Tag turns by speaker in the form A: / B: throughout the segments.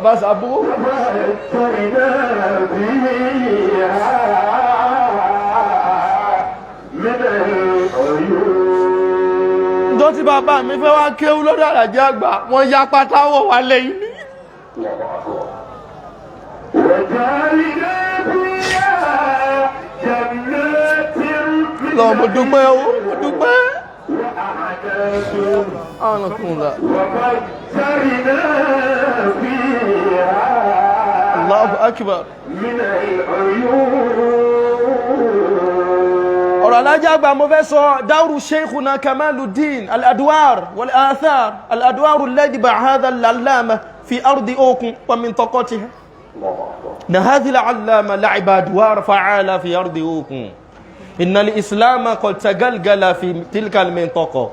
A: bàbá Sàbó. Ǹjọ́ tí bàbá mi fẹ́ wá kéwú lọ́dọ̀ Àlàjí àgbà wọ́n ya pátáwọ̀ wà lẹ́yìn ní. Lọ mo dúpẹ́ o, mo dúpẹ́. Allahu akbar. Ọ̀rọ̀ Àlàjí àgbà mo fẹ́ sọ dáúrù Sheikhuna Kamaluddin al-adwar wal-athar al-adwar alladhi ba'adha al-allama fi ardi okun wa min taqatiha. Na hadhihi al-allama la'iba adwar fa'ala fi ardi okun. Inna al-islam qad tagalgala fi tilka al-mintaqa.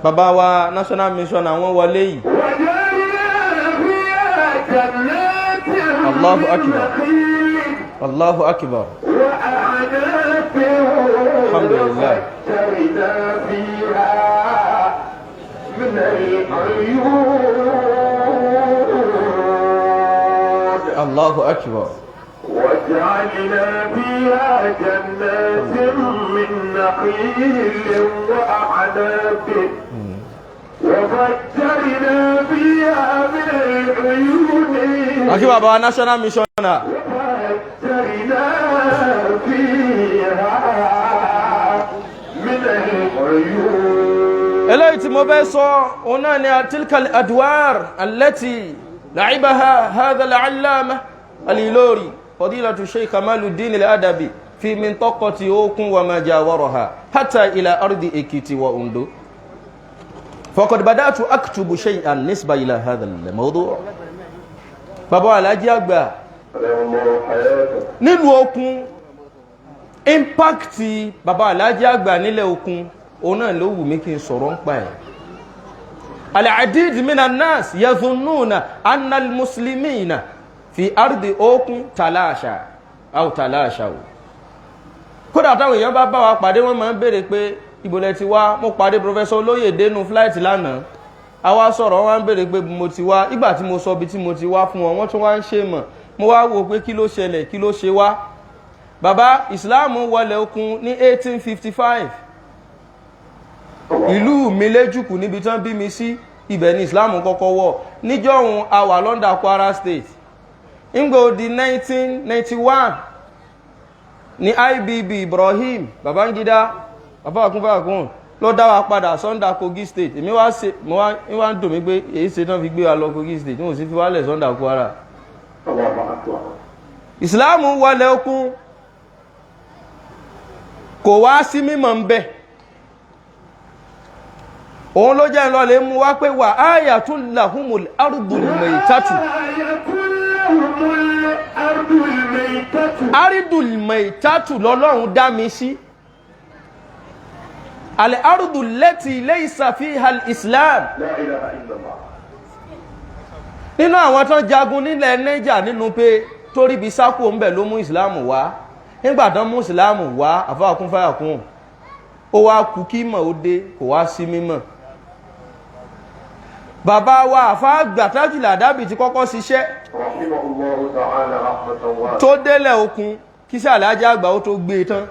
A: Bàbá wa national mission àwọn wọlé yìí. Allahu akbar. Allahu akbar. Alhamdulillah. Allahu akbar. وجعلنا فيها جنات من نخيل وأعناب وفجرنا فيها من العيون. أكيد بابا national mission. وفجرنا فيها من العيون. eléyìí tí mo fẹ́ sọ òun náà ni tilka al-adwar allati la'ibaha hadha al-allama al-Ilori فضيلة الشيخ كمالودين الأدبي في منطقة أوكن وما جاورها حتى إلى أرض إكيتي وأندو فقد بدأت أكتب شيئا نسبة إلى هذا الموضوع. بابا Àlàjí àgbà nílùú Òkun impact bàbá Àlàjí àgbà nílẹ̀ Òkun òun náà ló wù mí kí n sọ̀rọ̀ ń pa ẹ̀. العديد من الناس يظنون أن المسلمين fi ardi okun talasha au talasha o kódà táwọn èèyàn bá wa pàdé wọ́n máa ń béèrè pé ibo lẹ ti wá. Mo pàdé professor Olóyèdé nínú flight lánàá a wá sọ̀rọ̀ wọ́n ń béèrè pé mo ti wá. Ìgbà tí mo sọ bí tí mo ti wá fún wọn wọ́n tún wá ń ṣe mọ̀. Mo wá wò pé kí ló ṣẹlẹ̀ kí ló ṣe wá. Bàbá Islam wọlé Òkun ní 1855 ìlú mi l'Ejukyi níbi tán bí mi sí ibẹ̀ ni Islam kọ́kọ́ wọ̀. Níjọ́hun a wà London Kwara State. Ingbo di 1991 ni IBB Ibrahim Babangida bàbá akún ló dá wa padà Sunday Kogi State. Èmi wá ṣe mo wá ń dùn mí pé èyí ṣe tán fi gbé wa lọ Kogi State mo sì fi wálẹ̀ Sunday Kwara. Islam wọlé Òkun kò wá sí mímọ̀ ń bẹ̀. Òun ló jẹ́ lọ lè mú wá pé wà ayatul lahumul ardul maytatu. Aridul maitatu lọ́lọ́run dá mi sí. Al-ardu lati laysa fiha al-islam. La ilaha illallah. Nínú àwọn tán jagun nílẹ̀ Niger nínú pé torí bí sákò ń bẹ̀ ló mú Islam wá. Nígbà tán mú Islam wá àfáàkún fáyàkún. Ó wá kú kí mọ̀ ó dé kò wá sí mímọ̀. Bàbá wa àfáàgbà Tajul Adabi ti kọ́kọ́ ṣiṣẹ́ tó délẹ̀ Òkun kí sí Àlàjí àgbà ó tó gbé tán.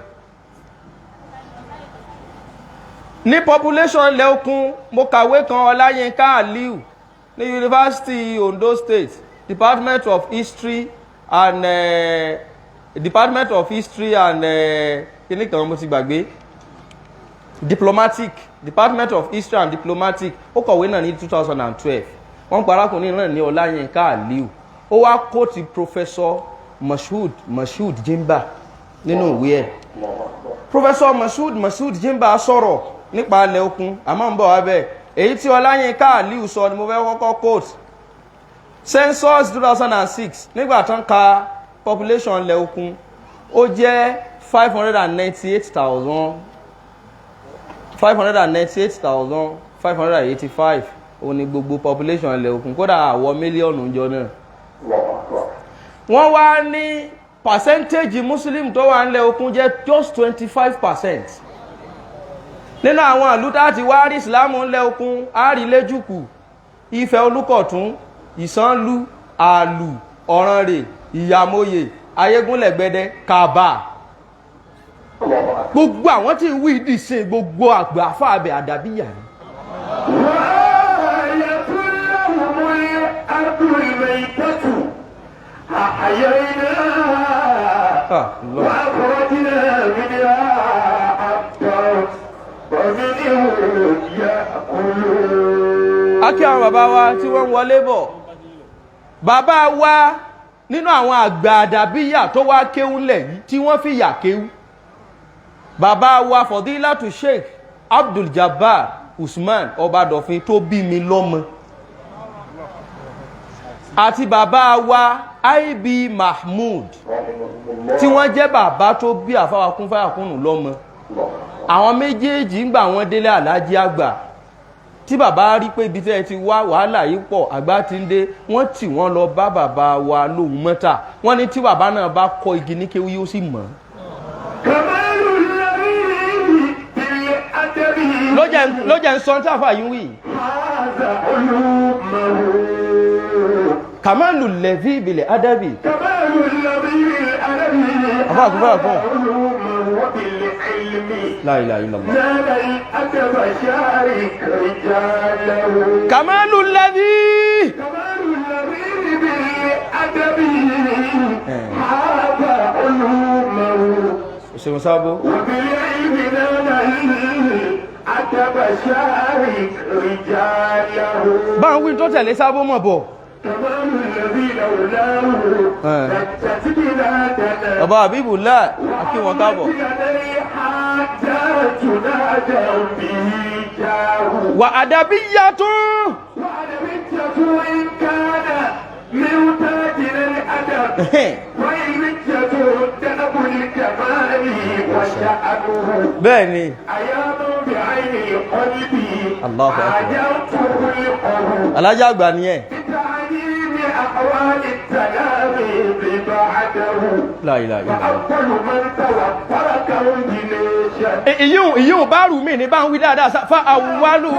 A: Ní population ilẹ̀ Òkun mo kàwé kan Ọláyínká Aliu ní University Ondo State Department of History and kíní kan mo ti gbàgbé Department of History and Diplomatic. Ó kọ̀wé náà ní 2012. Wọ́n pa arákùnrin náà ní Ọláyínká Aliu. Ó wá kóòtì Professor Mashood Jimba nínú ìwé ẹ̀. Professor Mashood Jimba sọ̀rọ̀ nípa ilẹ̀ Òkun àmọ́ ń bọ̀ wá bẹ́ẹ̀. Èyí tí Ọláyínká Aliu sọ ni mo fẹ́ kọ́kọ́ quote. Census 2006 nígbà tán ka population ilẹ̀ Òkun ó jẹ́ 598,585 òun ni gbogbo population ilẹ̀ Òkun kódà àwọ̀ mílíọ̀nù jọ náà. Wọ́n wá ní percentage Muslim tó wà nílẹ̀ Òkun jẹ́ just 25%. Nínú àwọn ìlú táti wá rí Islam nílẹ̀ Òkun á rí l'Ejukyi, Ifẹ̀ Olúkọ̀tún, Ìsànlú, àlù ọ̀rànrè ìyàmóye ayégúnlẹ̀gbẹ́dẹ́ kàbà gbogbo àwọn tí ń wí ìdíṣe gbogbo àgbà àfáàbẹ̀ àdàbíyà ni. Akí àwọn bàbá wa tí wọ́n wọlé bọ̀, bàbá wa nínú àwọn àgbà àdàbíyà tó wá kéwú lẹ̀ yìí tí wọ́n fi yà kéwú, bàbá wa Fadilatu Sheikh Abdul Jabbar Usman Ọbadọ̀fin tó bí mi lọ́mọ, àti bàbá wa IB Mahmood tí wọ́n jẹ́ bàbá tó bí àfáwakún fáyàkúnnù lọ́mọ. Àwọn méjèèjì ń gbà wọ́n délé Àlájí àgbà tí bàbá rí pé ibi tẹ́ ti wá wàhálà yìí pọ̀ àgbà ti ń dé, wọ́n tì wọ́n lọ bá bàbá wa lóhùn mọ́ta. Wọ́n ní tí bàbá náà bá kọ igi ní kéwú yóò sì mọ̀. ló jẹ́ ń sọ tí àfà yìí wí. Kamalu lẹ́bí ìbìlẹ̀ Adabi. Àfà àkúfà kan. La ilaha illallah. Kamalu lẹ́bí. Òṣèlú sábó. Bá ń wí tó tẹ̀lé sábó mọ̀ bọ̀. Ọba àbíbù láà àkí wọn káàbọ̀. Wà àdàbíyà tún. Bẹ́ẹ̀ni. Allahu Akbar. Alájà àgbà ni ẹ̀. La ilaha illallah. Ìyún bá rù mí ní bá ń wí dáadáa fa awwalu.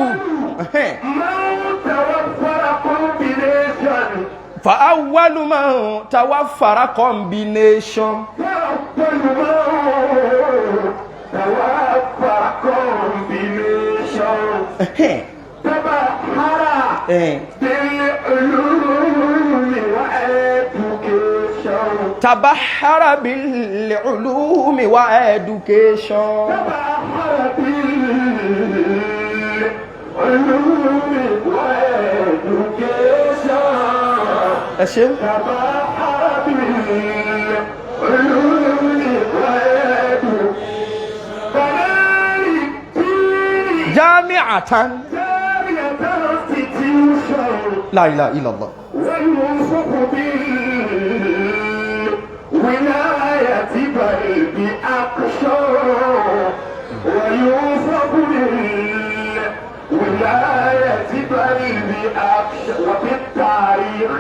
A: Fa awwalu man tawaffara combination. Tabahara bil ulumi wa education. Ẹ ṣé. Jami'atan. La ilaha illallah. ولاية بل بأقشار ويوفق بالولاية بل بأقشار وفي التاريخ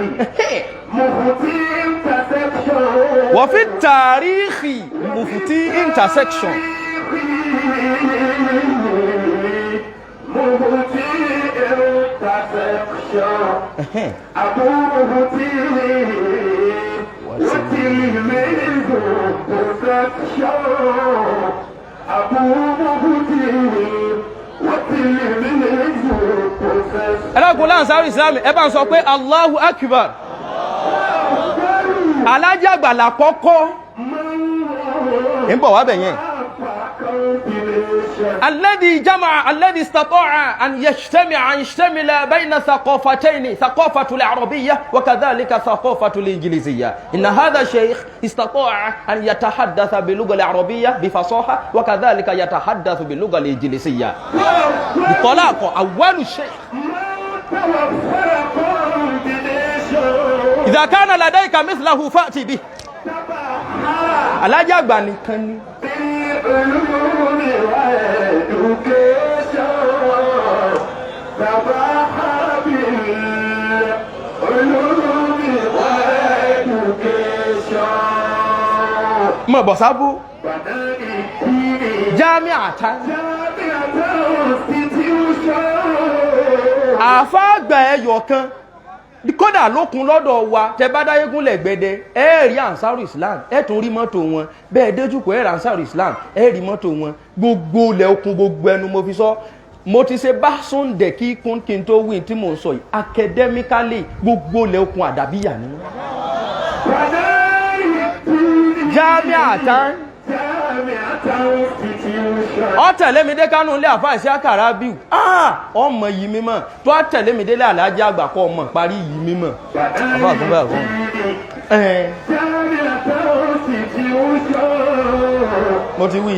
A: مفتي انترسكشن وفي التاريخ مفتي انترسكشن مفتي انترسكشن أبو مفتي ẹlẹ́kùn láǹsàrù ìsìlámì ẹ bá ń sọ pé Allahu Akbar. Alájà àgbàlá kọ́kọ́ ń bọ̀ wá bẹ̀yẹn. الذي جمع الذي استطاع أن يشتمل بين ثقافتين ثقافة العربية وكذلك ثقافة الإنجليزية. إن هذا الشيخ استطاع أن يتحدث باللغة العربية بفصاحة وكذلك يتحدث باللغة الإنجليزية بطلاقة. أول الشيخ إذا كان لديك مثله فأتي به. alájà àgbà nìkan ni. mọ̀ bọ̀ sábú. Jami'atan. Àfáàgbà ẹyọ kan kódà lókun lọ́dọ̀ wa tẹ bá dáyé gúnlẹ̀ gbẹdẹ ẹ rí ANSARU-ISLAM ẹ tún rí mọ́tò wọn bẹ́ẹ̀ déjúkọ ẹ rí ANSARU-ISLAM ẹ rí mọ́tò wọn gbogbo ilẹ̀ okun gbogbo ẹnu mo fi sọ mo ti ṣe bá sóńdẹ̀ kí kún kí n tó wí tí mò ń sọ yìí academically gbogbo ilẹ̀ okun àdàbíyà ni wọn. jami'atan ọ tẹ̀lé mi dé Kánú ilé àfáà sí àkàrà bíu ọmọ yìí mímọ́ tó á tẹ̀lé mi délé Àlájì àgbà kọ́ ọmọ parí yìí mímọ́ àfáà tó bá fún mo ti wí.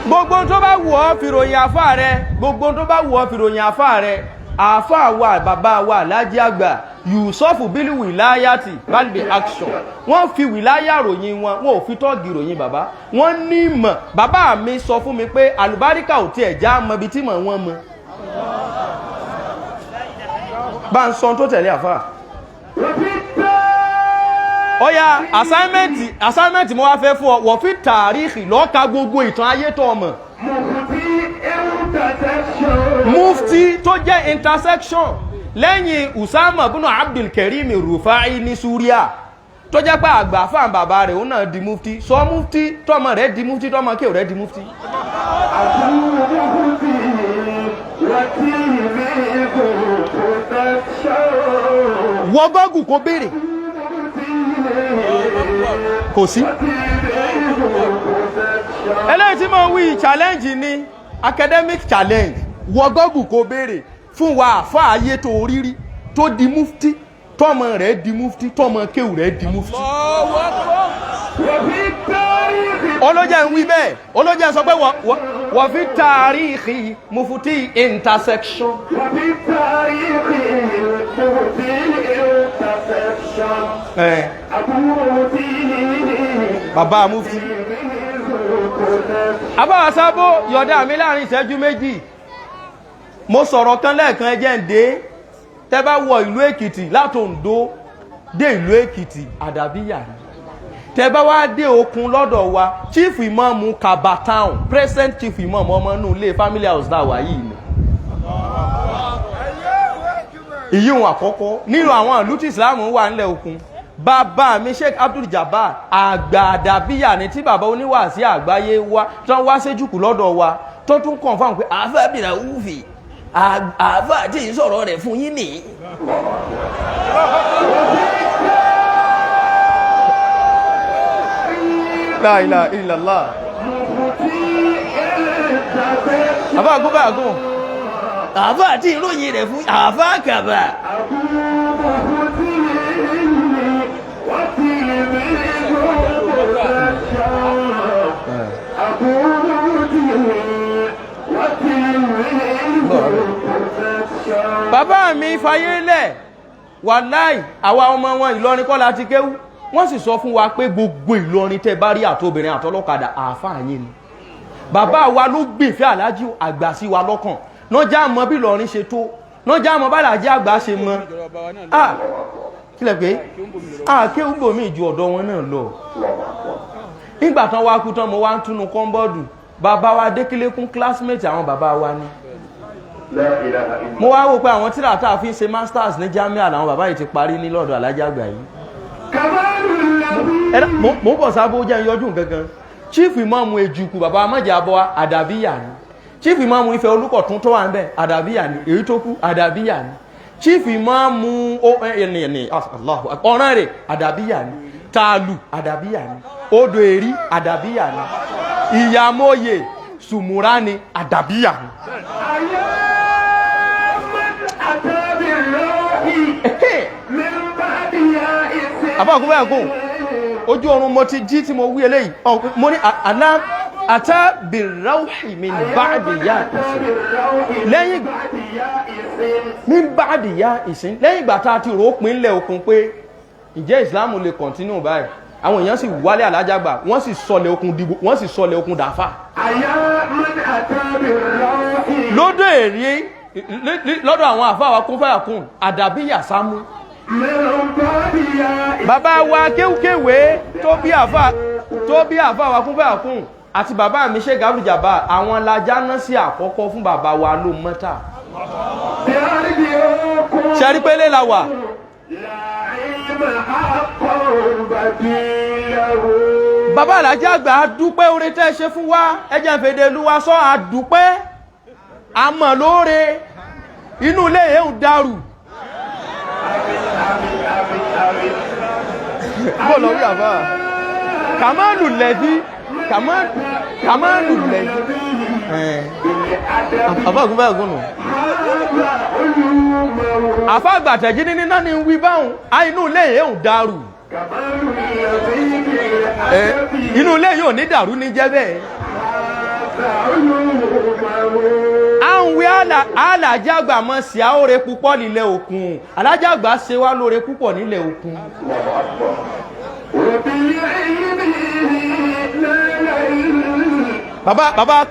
A: gbogbo tó bá wù ọ́ fìròyìn àfáà rẹ gbogbo tó bá wù ọ́ fìròyìn àfáà rẹ àfáà wa bàbá wa Àlájì àgbà Yusufu bílí wìláyàtì balbi action wọ́n fi wìláyà ròyìn wọn ò fi tọ́gì ròyìn bàbá wọ́n ní mọ̀ bàbá mi sọ fún mi pé àlùbáríkà ò tiẹ̀ já mọ ibi tí mọ̀ wọ́n mọ bá ń sọ tó tẹ̀lé àfáà. Ọya assignment mo wá fẹ́ fún ọ wọ́n fi tàríkì lọ́ka gbogbo ìtàn ayé tó ọmọ mufti tó jẹ́ intersection lẹ́yìn Usama bin Abdul Karim Rufai ní Súríà tó jẹ́ pé àgbà fáàn bàbá rẹ̀ ó náà di mufti sọ mufti tọmọ rẹ̀ di mufti tọmọ kéwù rẹ̀ di mufti. wọ́gọ́gù kò béèrè kò sí eléyìí tí mo wí challenge ni academic challenge wọ́gọ́gù kò béèrè fún wa àfá ayé tó rírí tó di mufti tọmọ rẹ̀ di mufti tọmọ kéwù rẹ̀ di mufti. olójẹ́ ń wí bẹ́ẹ̀ olójẹ́ sọ pé wọ́n fi tàríkì mufti intersection. Bàbá mufti abáwá sábó yọ̀dá mi láàrin ìṣẹ́jú méjì mo sọ̀rọ̀ kan lẹ́ẹ̀kan ẹjẹ́ ń dé tẹ́ bá wọ ìlú Èkìtì láti Oǹdó dé ìlú Èkìtì àdàbíyà ni tẹ́ bá wá dé Òkun lọ́dọ̀ wa chief imam Kaba town present chief imam ọmọ inú ilé family house náà wà yìí ni ìyíhun àkọ́kọ́ nínú àwọn ìlú tí Islam wà nílẹ̀ Òkun bàbá mi Sheikh Abdul Jabbar àgbà àdàbíyà ni tí bàbá oníwàásí àgbáyé wa tán wá séjúkù lọ́dọ̀ wa tó tún confirm pé àfẹ́ bìrà wúfì àfẹ́ àti ìsọ̀rọ̀ rẹ̀ fún yín nìyí. La ilaha illallah. àfẹ́ àgúnbà àgún àfẹ́ àti ìròyìn rẹ̀ fún àfẹ́ àkàbà. Bàbá mi fayé lẹ̀ wàláì àwa ọmọ wọn Ìlọrin kọ́ la ti kéwú wọ́n sì sọ fún wa pé gbogbo Ìlọrin tẹ́ bá rí àtobìnrin àtọlọ́kadà àáfàá yín ni bàbá wa ló gbèfẹ́ Àlájì àgbà sí wa lọ́kàn náà já mọ́ bí Ìlọrin ṣe tó náà já mọ́ bàlájì àgbà ṣe mọ́ kílẹ̀ pé kéwú bòmí ju ọ̀dọ̀ wọn náà lọ nígbà tán wá kú tán mo wá ń túnú kọ́ńbọ́ọ̀dù bàbá wa dékílékún classmate àwọn bàbá wa ni mo wá wò pé àwọn tíra tá a fi ń ṣe masters ní Jamia làwọn bàbá yìí ti parí ní lọ́dọ̀ Àlájì àgbà yìí mo ń bọ̀ sábó jẹ́ ìyọjú gangan chief imam Ejukwu bàbá amájà abọ́ àdàbíyà ni chief imam Ifẹ̀ Olúkọ̀tún tó wà ń bẹ̀ àdàbíyà ni èyí tó kú àdàbíyà ni chief imam ọ̀ràn rẹ̀ àdàbíyà ni Tààlù àdàbíyà ni Odò Èrí àdàbíyà ni Ìyàmóye Sùmùrà ni àdàbíyà ni. àbáàkúnbẹ́ ẹ̀kún ojú ọrùn mo ti jí tí mo wí eléyìí mo ní àlá àtàbìráwì min ba'diya ìsìn lẹ́yìn min ba'diya ìsìn lẹ́yìn ìgbà tá a ti rò ó pín lẹ̀ okun pé ìjẹ́ ìsìláàmù lè kọ̀ntínú báyìí àwọn èèyàn sì wálé Àlájì àgbà wọ́n sì sọlẹ̀ okun dìbò wọ́n sì sọlẹ̀ okun dàfà. Lódò Èrí lọ́dọ̀ àwọn àfáwà kún fẹ́yà kún àdàbíyà sámú bàbá wa kéwkéwé tó bí àfà wa kún bẹ́ẹ̀ kún àti bàbá mi Sheikh Abdul Jabbar àwọn lajá náà sí àkọ́kọ́ fún bàbá wa ló mọ́ta ṣẹ́rí pélé la wà bàbá alájá àgbà àdúpẹ́ oore tẹ́ ṣe fún wa ẹjẹ́ fèdè lúwa sọ àdúpẹ́ àmọ́ lóore inú ilé yẹn ń dàrú bó lọ wí àbá kàmáàlù lẹ́bí kàmáàlù lẹ́bí àfáàgùn báyìí gúnnù àfáàgbà tẹ̀jí ní náà ni ń wí báhùn á inú ilé yẹn ń dàrú inú ilé yóò ní dàrú ní jẹ́ bẹ́ẹ̀ àwọn alájàgbà mọ́ sí àóre púpọ̀ nílẹ̀ òkun alájàgbà ṣe wá lóore púpọ̀ nílẹ̀ òkun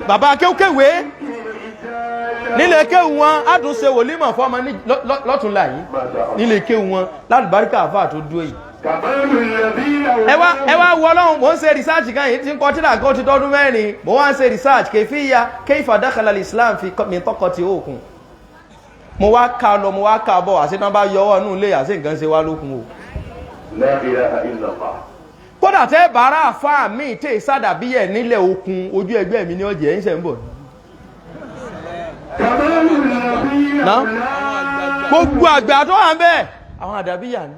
A: bàbá kéwkéwé nílé kéwù wọn ádùnṣe wòlímọ̀ fọ́mọ lọ́túnlá yìí nílé kéwù wọn lálùbáríkà àfáà tó dúró yìí ẹ wá wọ Ọlọ́run mo ń ṣe research kan yìí tí ń kọ tíra kan ti tọ́dún mẹ́rin mo wá ń ṣe research kayfa dakhala al-Islam fi min taqati òkun mo wá ká lọ mo wá ká bọ̀ àti tán bá yọwọ́ nù lé àti nǹkan ṣe wá lókun o.
B: La ilaha illallah.
A: kódà tẹ́ bàárà àfáà mi tẹ́ sádàbíyẹ̀ nílẹ̀ òkun ojú ẹgbẹ́ mi ní ọjẹ́ ń ṣe ń bọ̀ gbogbo àgbà tó wà ń bẹ́ẹ̀ àwọn àdàbíyà ni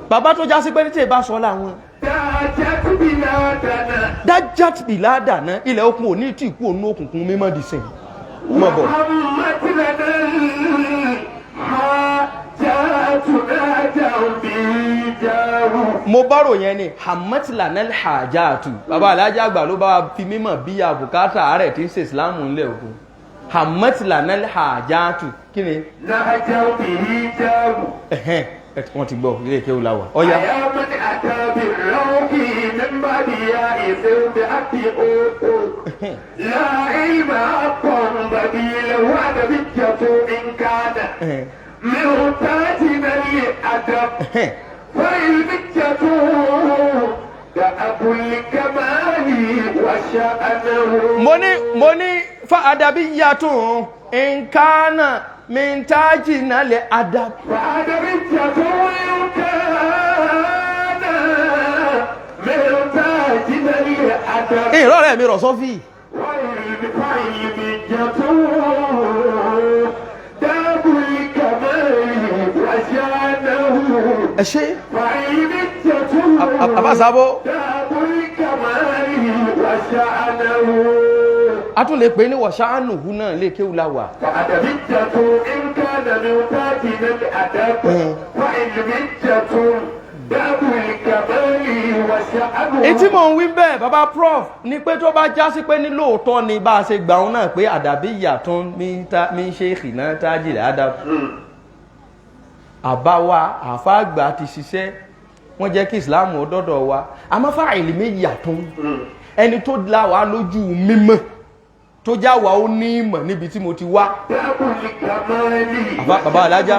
A: bàbá tó já sí pé ní tí ìbá sọ láwọn dáját bìládàná ilẹ̀ okun ò ní tí ìkú ònú òkùnkùn mímọ́ dì sìn mọ́ bọ̀ mo bọ́rò yẹn ni hamatilana hajjatu bàbá alájá àgbà ló bá fi mímọ̀ bí i bùkátà ààrẹ tí ń ṣe ìsìlámù ńlẹ̀ òkun hamatilana hajjatu kí ni wọ́n ti gbọ́ ilé ìkéwù láwà ọya mo ní fa adabiyatun in kana min tajina li adab fa adabiyatun in kana min tajina li adab ìrọ̀rẹ́ mi rọ̀ sọ́fì ẹ ṣe àbáṣábó a tún lè pè ní wọ̀ṣáánù hù náà lè kéwù láwà ìtí mò ń wí bẹ́ẹ̀ bàbá prof ní pé tó bá já sí pé ní lóòótọ́ ni bá a ṣe gbà wọn náà pé àdàbí ìyàtọ̀ mi ṣe ìkìnà tájìlẹ̀ àdàbí àbáwá àfáàgbà ti ṣiṣẹ́ wọ́n jẹ́ kí ìsìláàmù ọdọ́dọ̀ wa amáfà ìlìmí yàtọ̀ ẹni tó láwà lójú mímọ̀ tó jáwà ó ní ìmọ̀ níbi tí mo ti wá bàbá alájá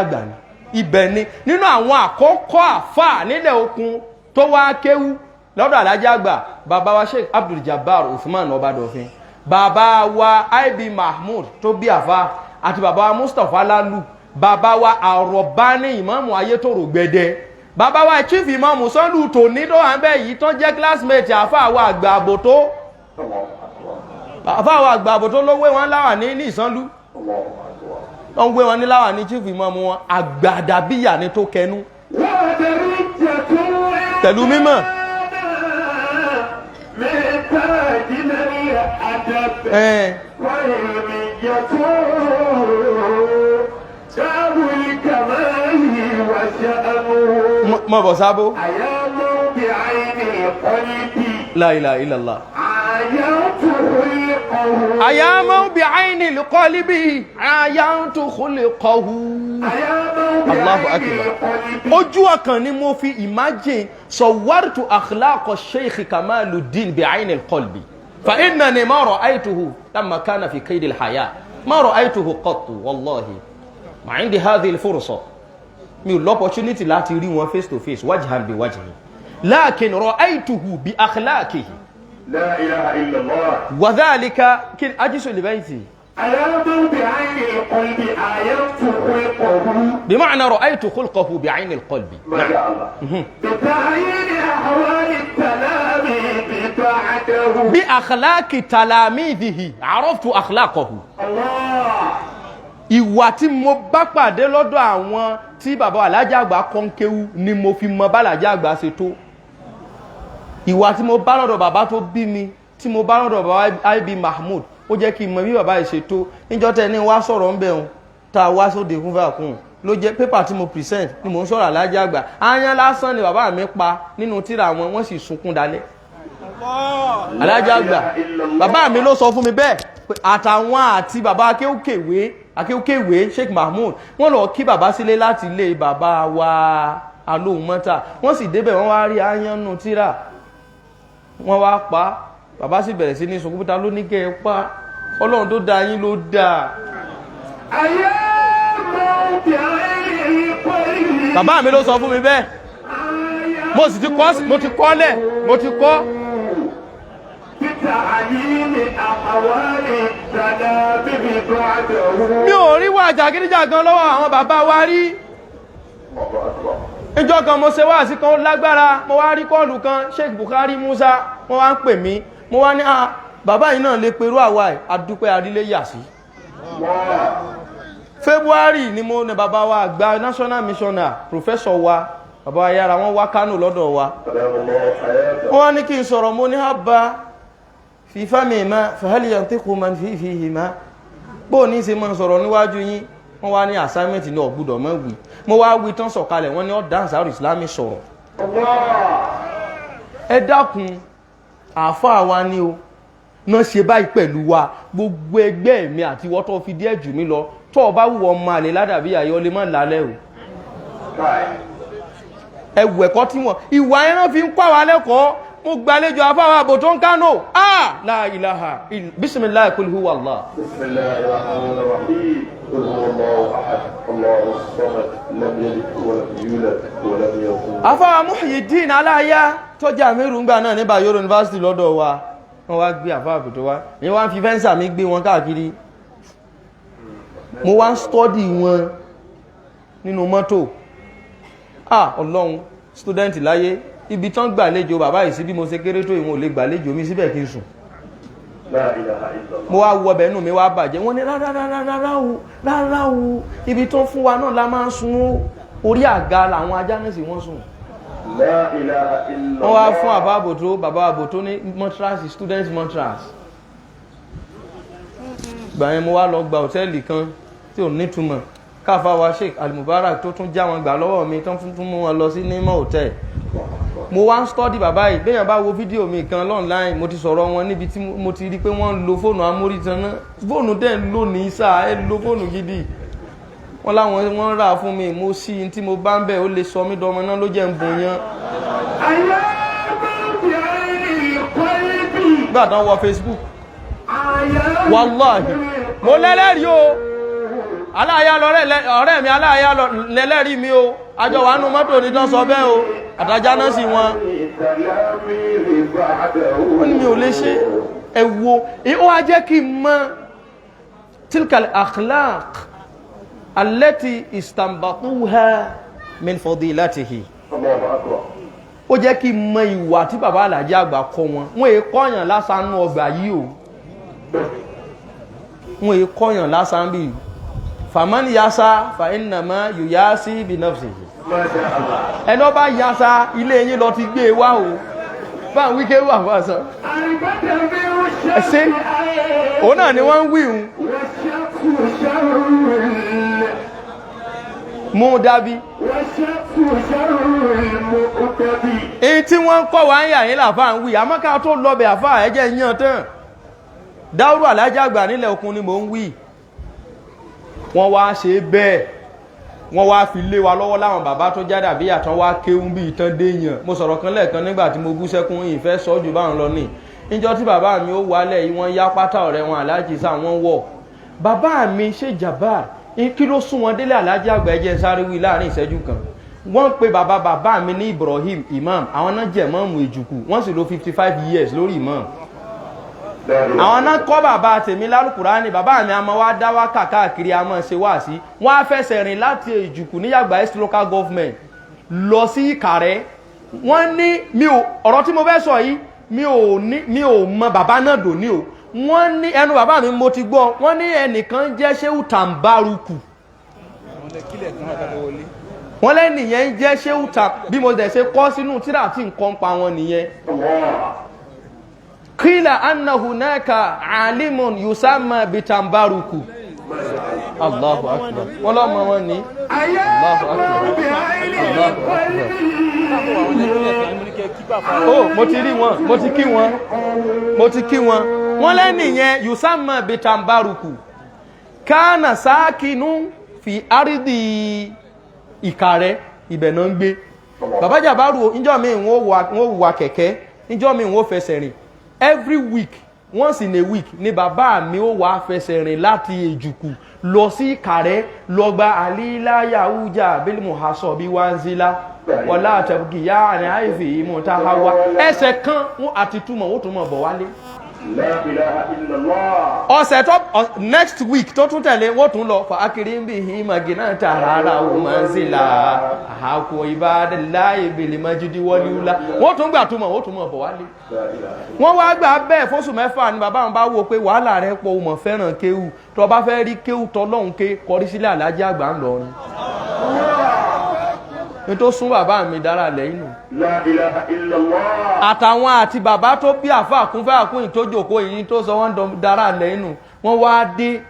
A: àgbà ní ibẹ̀ ni nínú àwọn àkọ́kọ́ àfà nílẹ̀ òkun tó wá kéwú lọ́dọ̀ alájá àgbà bàbá wa Sheikh Abdul Jabbar Usman Ọbadọ̀fin bàbá wa IB Mahmoud tó bí àfà àti bàbá wa Mustapha Lalu bàbá wa àrọ̀bání ìmáàmù ayétòrò gbẹ̀dẹ̀ bàbá wa chief ìmáàmù sọ́lù tò ní tó wà ń bẹ́ yìí tán jẹ́ classmate àfáàwà àgbà àbòtó ló wé wọn láwà ní ìsánlú wọ́n wé wọn ní láwà ní chief ìmáàmù wọn àgbàdàbíyà ní tó kẹnu pẹ̀lú mímọ̀ ما بصابو لا إله إلا الله أيام بعين القلب عاينت خلقه الله أكبر ojú ọkàn ni mo fi imagine صورت أخلاق الشيخ كمال الدين بعين القلب فإنني ما رأيته لما كان في قيد الحياة ما رأيته قط والله ma indi hadhihi al-fursa mi ò l'opportunity láti rí wọn face to face wajhan bi wajhi lakin ra'aytuhu bi akhlaqihi
B: لا إله إلا الله.
A: wa dhalika kin ajisu li bayti
B: أيام بعين القلب آيات خلقه.
A: بمعنى رأيت خلقه بعين القلب.
B: ما شاء الله. بتعيين أحوال التلاميذ بعده.
A: بأخلاق تلاميذه عرفت أخلاقه.
B: الله.
A: ìwà tí mo bá pàdé lọ́dọ̀ àwọn tí bàbá Alájà Àgbà kọ́ńkéwú ni mo fi mọ bàlájà àgbà ṣe tó. ìwà tí mo bá lọ́dọ̀ bàbá tó bí mi tí mo bá lọ́dọ̀ bàbá IB Mahmood ó jẹ́ kí n mọ bí bàbá ìṣètò níjọ́ tẹ́ ní wá sọ̀rọ̀ ń bẹ̀rùn tá a wá sóde fún fàkùn ló jẹ́ pépà tí mo present ni mò ń sọ̀rọ̀ Alájà Àgbà aáyán lásán ni bàbá mi pa nínú tírà wọn wọ́n sì sunkún dalẹ̀. Alájà Àgbà bàbá mi ló sọ fún mi bẹ́ẹ̀ pé àtàwọn àti bàbá akéwkéwé Sheikh Mahmood wọ́n lọ kí bàbá sílé láti ilé bàbá wa Alóhùn Mọ́tà wọ́n sì débẹ̀ wọ́n wá rí aáyán nù tírà wọ́n wá pa bàbá sì bẹ̀rẹ̀ sí ní sọkúta ló ní kẹ́ ẹ pa Ọlọ́run tó dá yín ló dá. Bàbá mi ló sọ fún mi bẹ́ẹ̀ mo sì ti kọ́ mo ti kọ́ mi ò rí wà jàgídíjàgan lọ́wọ́ àwọn bàbá wa rí. Ìjọ kan mo ṣe wá sí kan lágbára mo wá rí kọ́ọ̀lù kan Sheikh Bukhari Musa wọ́n wá ń pè mí mo wá ní bàbá yìí náà lè perú àwa ẹ̀ adúpẹ́ arílé yà sí. February ni mo ní bàbá wa àgbà national missioner professor wa bàbá wa yára wọ́n wá Kánò lọ́dọ̀ wa wọ́n wá ní kí n sọ̀rọ̀ mo ní àbá fífá mi ma fahali yantiqu man fihi ma bó ní ṣe máa sọ̀rọ̀ níwájú yín wọ́n wá ní assignment ní ọ̀gbùdọ̀ mọ́ wí mo wá wí tán sọ̀kalẹ̀ wọ́n ní ọ̀dá ANSARU-ISLAM sọ̀rọ̀ ẹ dákun àáfàá wa ní o náà ṣe báyìí pẹ̀lú wa gbogbo ẹgbẹ́ mi àti wọ́n tó fi díẹ̀ jù mí lọ tó o bá wù ọmọ àlè ládàbí àyọ́ lè má lálẹ́ o ẹwù ẹ̀kọ́ tí wọ́n ìwà ẹran fi ń kọ́ wa lẹ́kọ̀ọ́ mo gbàlejò afáwà àbò tó ń Kánò la ilaha bismillah kul huwa Allah. Afáwà Muhyiddin Aláyá tó jẹ́ àmírù ńgbà náà ní Bayero University lọ́dọ̀ wa wọ́n wá gbé àfáà àbò tó wá ní wọ́n fi fẹ́ǹsà mi gbé wọn káàkiri mo wá ń stọ́dì wọn nínú mọ́tò Ọlọ́run student láyé ibi tán gbàlejò bàbá yìí sí bí mo ṣe kéré tó ìwọ̀n ò lè gbàlejò mi síbẹ̀ kí n sùn mo wá wọ bẹ̀ẹ́nù mi wá bàjẹ́ wọ́n ní rárá o ibi tó fún wa náà la máa ń sun orí àga làwọn ajá náà sì wọ́n sùn wọ́n wá fún bàbá àbòtó ní mattress student mattress gbà yẹn mo wá lọ gba hòtẹ́ẹ̀lì kan tí ò nítumọ̀ káfà wa Sheikh Al-Mubarak tó tún já wọn gbà lọ́wọ́ mi tán tún mú wọn lọ sí nímọ̀ hòtẹ́ẹ̀lì mo wá ń stọ́dì bàbá yìí bẹ́yàn bá wo fídíò mi kan online mo ti sọ̀rọ̀ wọn níbi tí mo ti rí pé wọ́n ń lo fóònù amórítaná fóònù dẹ̀ ń lò ní sáà ẹ lo fóònù gidi wọ́n láwọn wọ́n rà fún mi mo sí tí mo bá ń bẹ̀ ó lè sọ mí dọmọ náà ló jẹ́ ń bùn yan. gbà tán wọ Facebook wallahi mo lẹ́lẹ́rìí o aláàyá ọ̀rẹ́ mi aláàyá lẹ́lẹ́rìí mi o àjọ wà nù mọ́tò ní tán sọ bẹ́ẹ̀ o àtàjá náà sì wọn ní mi ò lè ṣe ẹ̀wò ó wá jẹ́ kí n mọ̀ tilkal akhlaq allati istanbatuha min fadilatihi ó jẹ́ kí n mọ̀ ìwà tí bàbá Àlàjí Àgbà kọ́ wọn wọ́n è kọ́yàn lásán nú ọgbà yìí o wọ́n è kọ́yàn lásán bí faman yasa fa innama yuyasi bi nafsihi ẹni ọba yasa ilé yín lọ ti gbé wá o bá ń wíké wà fún àṣà ẹ̀ṣẹ́ òun náà ni wọ́n ń wí un mú dábí èyí tí wọ́n ń kọ́ wá ń yà yín làfà ń wí àmọ́ká tó lọ́bẹ̀ àfà ẹjẹ́ yíyan tán Dáúrù Alájà Àgbà nílẹ̀ Òkun ni mò ń wí wọ́n wá ṣe bẹ́ẹ̀ wọ́n wá fi lé wa lọ́wọ́ láwọn bàbá tó jáde àbí àtàn wá kéwú bí ìtàn déyàn mo sọ̀rọ̀ kan lẹ́ẹ̀kan nígbà tí mo bú sẹ́kún ìfẹ́ sọ́jú báwọn lọ ní níjọ́ tí bàbá mi ó wálẹ̀ yìí wọ́n yá pátá ọ̀rẹ́ wọn Aláàjì sá wọ́n wọ̀ bàbá mi ṣe jàbá kí ló sún wọn délé Alhaji àgbà ẹjẹ sáré wí láàrin ìṣẹ́jú kan. Wọ́n pe bàbá mi ní Ibrahim imam, àwọn náà jẹ́ ìmáàmù Èjùkù, wọ́n sì lò 55 years lórí imam. Àwọn náà kọ́ bàbá tèmi lálùkùránì, bàbá mi a máa wá dá wákà káàkiri, a máa ṣe wáàsí. Wọ́n á fẹsẹ̀ rìn láti Èjùkù ní Yàgbà East local government lọ sí Ìkàrẹ́. Wọ́n ní ọ̀rọ̀ tí mo fẹ́ sọ yìí mi ò mọ bàbá náà dò ní o. Wọ́n ní ẹnu bàbá mi mo ti gbọ́, wọ́n ní ẹnìkan jẹ́ Ṣéhù Tàǹbárùkù. Wọ́n lẹ́nìyẹn ń jẹ́ Ṣéhù bí mo dẹ̀ ṣe kọ́ sínú tírà tí nǹkan pa wọn nìyẹn. Qila anna hunaka alimun yusamma bitambaruku. Allahu akbar. Wọ́n lọ́mọ wọn ní. Allahu akbar. Oh, mo ti rí wọn, mo ti kí wọn. Wọ́n lẹ́nìyẹn yusamma bitambaruku. Kana sakinu fi aridi Ìkàrẹ́, ibẹ̀ náà ń gbé. Bàbá Jàbárù ìjọ́ mi wọ́n wà kẹ̀kẹ́, ìjọ́ mi wọ́n fẹsẹ̀ rìn. Every week, once in a week, ni bàbá mi ó wá fẹsẹ̀ rìn láti Èjùkù lọ sí Ìkàrẹ́ lọ gba àlílá yahuja bil muhasabi wanzila wọlá àtẹ̀bùkì yá àní àìfì ìmọ̀ta hawa. Ẹsẹ̀ kan wọ́n àti túmọ̀ ó túmọ̀ bọ̀ wálé. Ọ̀sẹ̀ tó next week tó tún tẹ̀lé wọ́n tún lọ fa akiri ń bí i magina tààrà manzila àhàkù ibadillahi bil majdi waliula. Wọ́n tún gbà túmọ̀ ó túmọ̀ bọ̀ wálé. Wọ́n wá gbà bẹ́ẹ̀ fóṣù mẹ́fà ni bàbá wọn bá wò pé wàhálà rẹ̀ pọ̀, o mọ̀ fẹ́ràn kéwù, tó bá fẹ́ rí kéwù tọ́lọ́hun ké kọrí sílẹ̀ Alhaji àgbà ńlọrin. Ní tó sún bàbá mi dára lẹ́yìn nù.
B: La ilaha illallah.
A: Àtàwọn àti bàbá tó bí àfàkúnfẹ́ àkúnyìn tó jòkó yìí tó sọ wọ́n dára lẹ́yìn nù. Wọ́n wá dé,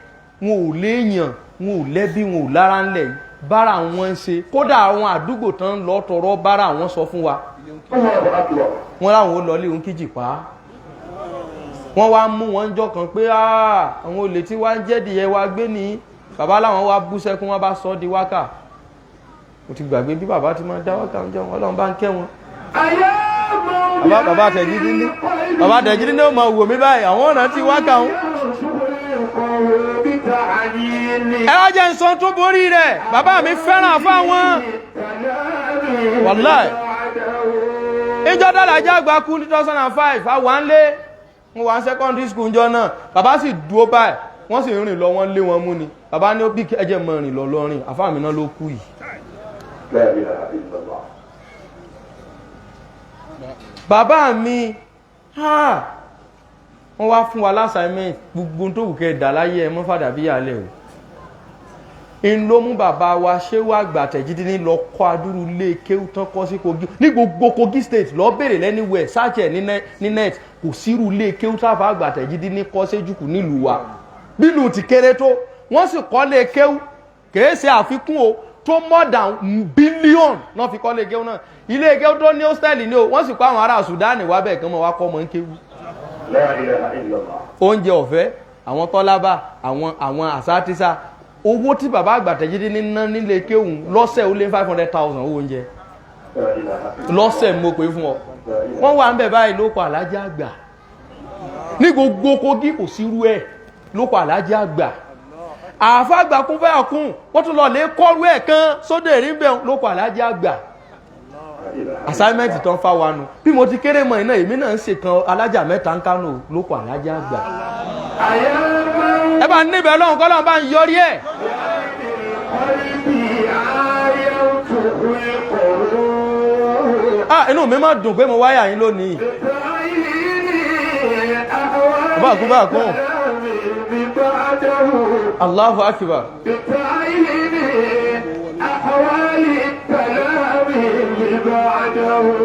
A: wọn ò léèyàn, wọn ò lẹ́bí, wọn ò lára ńlẹ̀ yìí. Bára wọn ń ṣe, kódà àwọn àdúgbò tán lọ tọrọ bára wọn sọ fún wa. Wọ́n láwọn ó lọ lé òun kíjì pa. Wọ́n wá mú wọn jọ kan pé àwọn olè tí wá ń jẹ́dìyẹ wa gbé ní. Bàbá láwọn wá bú sẹ́kún, wọ́n bá sọ di wákà. Mo ti gbàgbé bí bàbá ti máa dáwọ́ kà ń jẹun, Ọlọ́run bá ń kẹ́ wọn. Bàbá Tẹ̀jídí ní ó máa wò mí báyìí, àwọn ọ̀nà ti wá kà ń. Ẹ wá jẹ́ ǹsán tó borí rẹ̀, bàbá mi fẹ́ràn fáwọn. Wàláì. Ìjọ Alhaji àgbà kú ní 2005, àwọn ń lé, wọ́n wá secondary school jọ náà, bàbá sì dúró báyìí, wọ́n sì rìn lọ, wọ́n lé wọn mú ni. Bàbá ní ó bí ẹjẹ́ mọ́ rìn lọ lọ́rin, àfáà mi náà ló kú yìí.
B: La ilaha illallah.
A: Bàbá mi wọ́n wá fún wa lásàímẹ́ǹt gbogbo tó wù kẹ́ dà láyé ẹ mọ́ fàdàbí yàlẹ̀ o. In ló mú bàbá wa Ṣéhù àgbà Tẹ̀jídí ní lọ kọ́ adúrú lé kéwú tán kọ́ sí Kogi ní gbogbo Kogi state lọ bèrè lẹ́niwẹ̀ sáàchẹ̀ ní net kò sírú lé kéwú táfà àgbà Tẹ̀jídí ní kọ́ séjùkù nílùú wa. Bílù ti kéré tó wọ́n sì kọ́ lé kéwú kèé ṣe àfikún o tó more than billion náà fi kọ́ lé kéwú náà. Ilé kéwú tó ní hostel ní o wọ́n sì kọ́ àwọn ará Sudan wá bẹ́ẹ̀ kán mọ́ wá kọ́ mọ́ ń kéwú.
B: La ilaha illallah.
A: Oúnjẹ ọ̀fẹ́ àwọn tọ́lábà àwọn àsátìsà owó tí bàbá àgbà Tẹ̀jídí ní ná nílé kéwù lọ́sẹ̀ ó lé 500,000 owó oúnjẹ lọ́sẹ̀ mo pè fún ọ. Wọ́n wà ń bẹ̀ báyìí ló kọ Alhaji àgbà ní gbogbo Kogi kò sírú ẹ̀ ló kọ Alhaji àgbà. Àfàgbà kún fẹ́ àkún wọ́n tún lọ lé kọ́rú ẹ̀ kan sódè rí bẹ́ẹ̀ ló kọ Alhaji àgbà. Assignment tán fáwa nù bí mo ti kéré mọ́ iná èmi náà ń ṣèkan alájà mẹ́ta ń Kánò ló kọ Alhaji àgbà. Ẹ bá níbẹ̀ lọ́hùn kọ́ lọ́hùn bá ń yọrí ẹ̀. Inú mi máa dùn pé mo wáyà yín lónìí. Bá kú bá kún. Allahu akbar.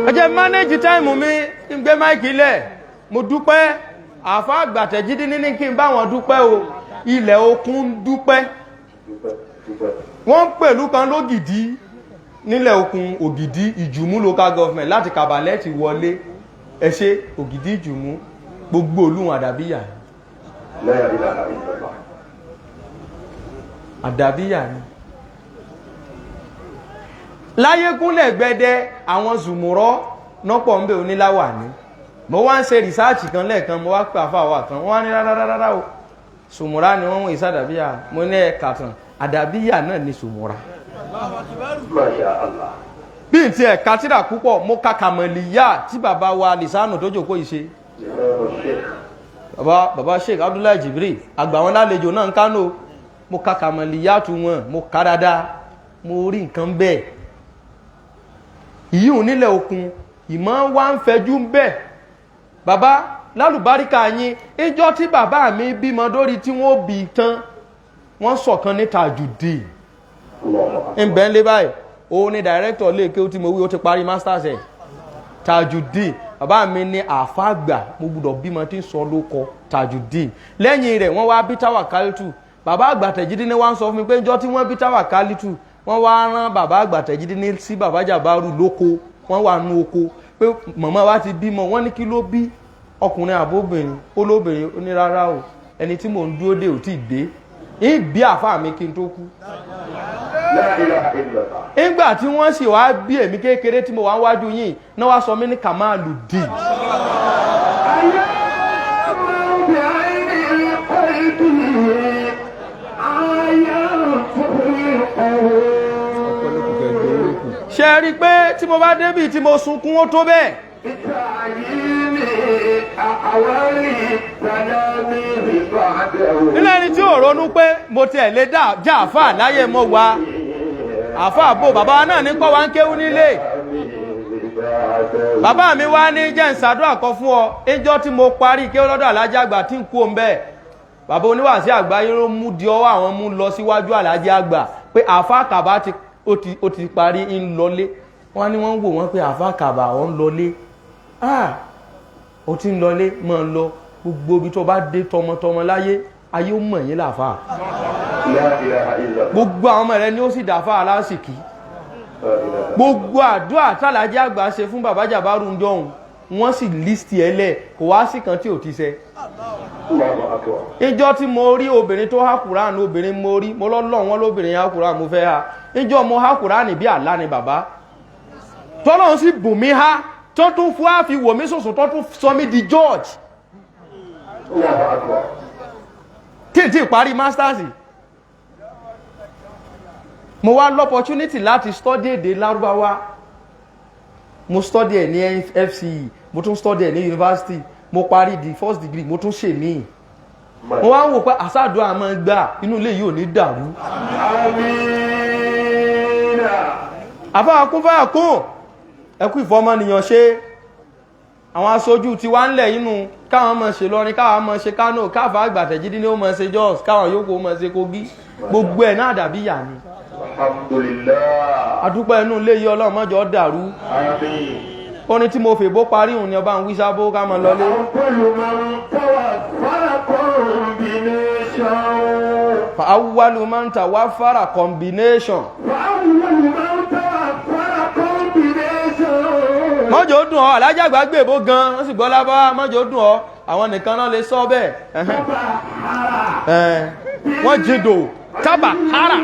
A: Ẹ jẹ́ manage time mi ń gbé máìkì ilẹ̀ mo dúpẹ́ àfá àgbà Tẹ̀jídí ní kí n bá wọn dúpẹ́ o ilẹ̀ Òkun dúpẹ́ wọ́n pẹ̀lú kan lógìdí nílẹ̀ Òkun Ògìdí Ìjùmú local government láti Kàbàlẹ́ ti wọlé ẹ ṣé Ògìdí Ìjùmú gbogbo olúwọn Àdàbíyà Àdàbíyà ni láyégúnlẹ̀ Gbẹdẹ àwọn zùmùrọ́ nọ́pọ̀ ń bẹ oníláwà ní mo wá ń ṣe rìsáàtì kan lẹ́ẹ̀kan mo wá pè àfàwà kan wọ́n ní rárá o sùmùrá ni wọ́n mú ìsàdàbíyà mo ní ẹ̀ka tàn àdàbíyà náà ní sùmúra.
B: Masha Allah.
A: Bí n ti ẹ̀ka tíra púpọ̀ mo ka kàmọ̀lìyà tí bàbá wa Lisanu tó jòkó yìí ṣe. Bàbá Sheikh Abdullahi Jibril àgbà wọn lálejò náà ń Kánò, mo ka kàmọ̀lìyà tu wọn, mo ka dáadáa, mo rí nǹkan bẹ́ẹ̀. Ìyíhùn nílẹ̀ òkun ìmọ̀ wá ń fẹjú ń bẹ̀. Bàbá lálùbáríkà yín ìjọ tí bàbá mi bímọ dórí tí wọ́n bí tán wọ́n sọ̀kan ní Tajudeen ń bẹ̀ ń lé báyìí. Òun ni director lè ké tí mo wí ó ti parí masters ẹ̀. Tajudeen bàbá mi ní àfáàgbà mo gbọ́dọ̀ bímọ tí ń sọ lóko Tajudeen. Lẹ́yìn rẹ̀ wọ́n wá bí Tawakalitu. Bàbá àgbà Tẹ̀jídí ní wọ́n sọ fún mi pé ìjọ tí wọ́n bí Tawakalitu wọ́n wá rán bàbá àgbà Tẹ̀jídí ní sí bàbá Jàbárù lóko, wọ́n wà nú oko pé màmá wa ti bímọ, wọ́n ní kí ló bí ọkùnrin àbóbìnrin, olóbìnrin ó ní rárá o, ẹni tí mò ń dúró dé ò tí ì dé, ìbí àfáà mi kí n tó kú. Ìgbà tí wọ́n sì wá bí èmi kékeré tí mo wá wájú yìí náà wá sọ mí ní Kamaludeen. Ṣé rí pé tí mo bá débì tí mo sunkún ó tó bẹ́ẹ̀. Nílẹ̀ ni tí ò ronú pé mo tiẹ̀ lè já àfáà láyé mọ́ wa. Àfáà bò bàbá náà ní kọ́ wa ń kéwú nílé. Bàbá mi wá ní jẹ́ ń ṣàdúrà kan fún ọ. Ìjọ́ tí mo parí kéwú lọ́dọ̀ Àlájì àgbà tí ń kú òun bẹ́ẹ̀. Bàbá oníwàásí àgbáyé ló mú di ọwọ́ àwọn mú lọ síwájú Àlájì àgbà pé àfáà kàbá ó ti parí ń lọlé. Wọ́n ní wọ́n ń wò wọ́n pé àfáà kàbá ó ń lọlé. Ó ti ń lọlé mọ́ ń lọ gbogbo ibi tó bá dé tọmọtọmọ láyé ayé ó mọ̀ yín láàfáà. Gbogbo àwọn ọmọ rẹ̀ ni ó sì dàfáà aláṣìkí. Gbogbo àdúrà tàlàjì àgbà ṣe fún bàbá Jàbárù ń jọun wọ́n sì lístì ẹlẹ̀ kò wá sí kan tí ò ti ṣe. Ìjọ́ tí mo rí obìnrin tó há Kùránì obìnrin mo rí mo lọ́lọ́ wọn lóbìnrin há Kùránì mo fẹ́ ha. Ìjọ́ mo há Kùránì bí àlá ni bàbá tọ́lọ́run sì bùn mí há tó tún fún àfi wò mí sòsò tó tún sọ mí di George tí parí masters. Mo wá l'opportunity láti study èdè Lárúbáwá. Mo study ẹ̀ ní FCE, mo tún study ẹ̀ ní university, mo parí the first degree, mo tún ṣe mí. Mo wá ń wò pé àsádùn àmọ́ gbà inú ilé yìí ò ní dàrú. Àfáà kún fáà kún ẹkú ìfọmọnìyàn ṣe. Àwọn aṣojú ti wá ń lẹ̀ inú káwọn mọ̀ ṣe lọrin káwọn mọ̀ ṣe Kánò káfà àgbà Tẹ̀jídí ní ó mọ̀ ṣe Jos káwọn yòókù mọ̀ ṣe Kogi gbogbo ẹ̀ náà Àdàbíyà ni.
B: Alhamdulillah.
A: Adúpẹ́ inú ilé yìí Ọlọ́run má jẹ́ dàrú.
B: Àmín.
A: Orin tí mo fèbó parí òun ni ọba ń wí sábó ká mọ̀ lọlé. Awwalu man tawaffara combination. Mọ́jọ́ dùn ọ́ Àlájì àgbà gbèbó gan wọ́n sì gbọ́ lábá mọ́jọ́ dùn ọ́ àwọn nìkan náà lè sọ bẹ́ẹ̀. Wọ́n jìdò tábà hárà.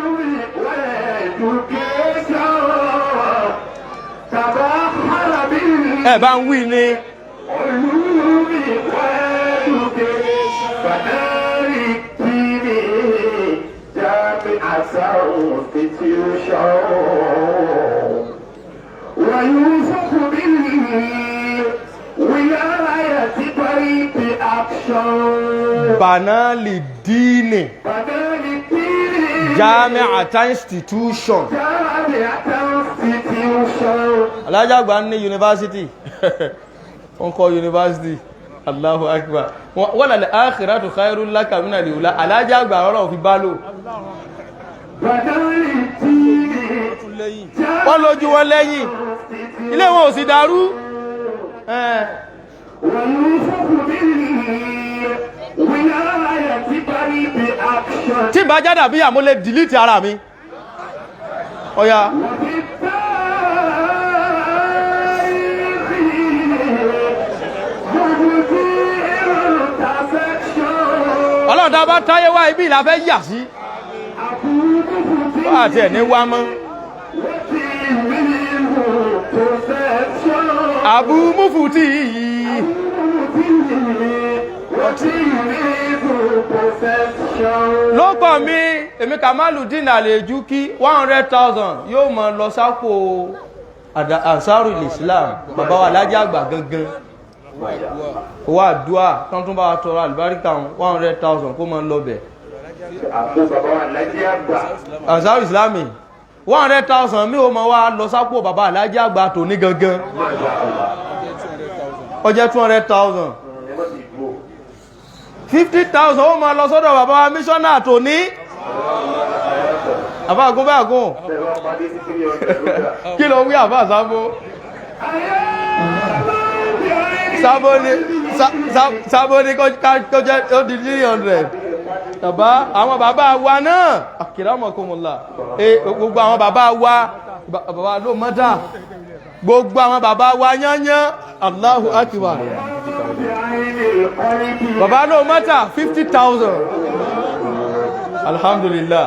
A: Ẹ bá ń wí ni. Banali dini Jami'ata institution. Àlájì àgbà ní university. Wọ́n kọ́ university. Allahu akbar. Wala al-akhiratu khairun laka min al-ula. Àlájì àgbà ọ̀rọ̀ fi bá lò. Wọ́n lójú wọn lẹ́yìn. Ilé wọn ò sì dàrú. Tí bá jádà bí àmú lè delete ara mi. Ọya. Ọlọ́dá bá táyé wá ibi ìlà fẹ́ yà sí. Wọ́n àti ẹ̀ ní wá mọ́. Abu Mufuti yìí. Lókọ̀ mi èmi Kamaludeen AL-EJUKIY 100,000 yóò máa lọ sápò ANSARU-ISLAM bàbá wa Alhaji àgbà gangan owó àdúà kan tún bá wa tọrọ àlùbáríkà 100,000 kó máa lọ bẹ̀.
B: àpò bàbá wa Alhaji àgbà
A: ANSARU-ISLAM 100,000 mi ò máa wá lọ sápò bàbá Alhaji àgbà tó ní gangan ó jẹ́ 200,000. 50,000 ó máa lọ sọ́dọ̀ bàbá wa mísọ́nà tó ní àbá àgún bá àgún kí ló wí àbá sábó sábó ní kó jẹ́ ó di 300 bàbá àwọn bàbá wa náà àkìrámọ̀kùnmùlà gbogbo àwọn bàbá wa bàbá ló mọ́dá gbogbo àwọn bàbá wa yányán Allahu Akbar bàbá ló mọ́ta 50,000 alhamdulillah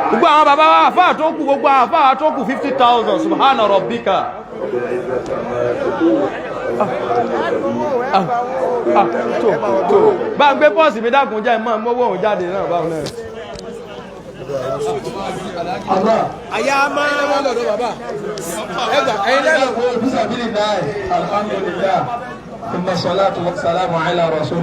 A: gbogbo àwọn bàbá wa àfáà tó kù gbogbo àwọn àfáà tó kù 50,000 subhana rabbika tó bá ń gbé pọ́ọ̀sì mi dákun jẹ́ ìmọ̀ mọ́wọ́ òun jáde náà báwọn náà
C: àyà máa ń lọ́dọ̀ bàbá ẹgbà ẹ̀yìn lẹ́nu
D: alhamdulillah ثم الصلاة والسلام على رسول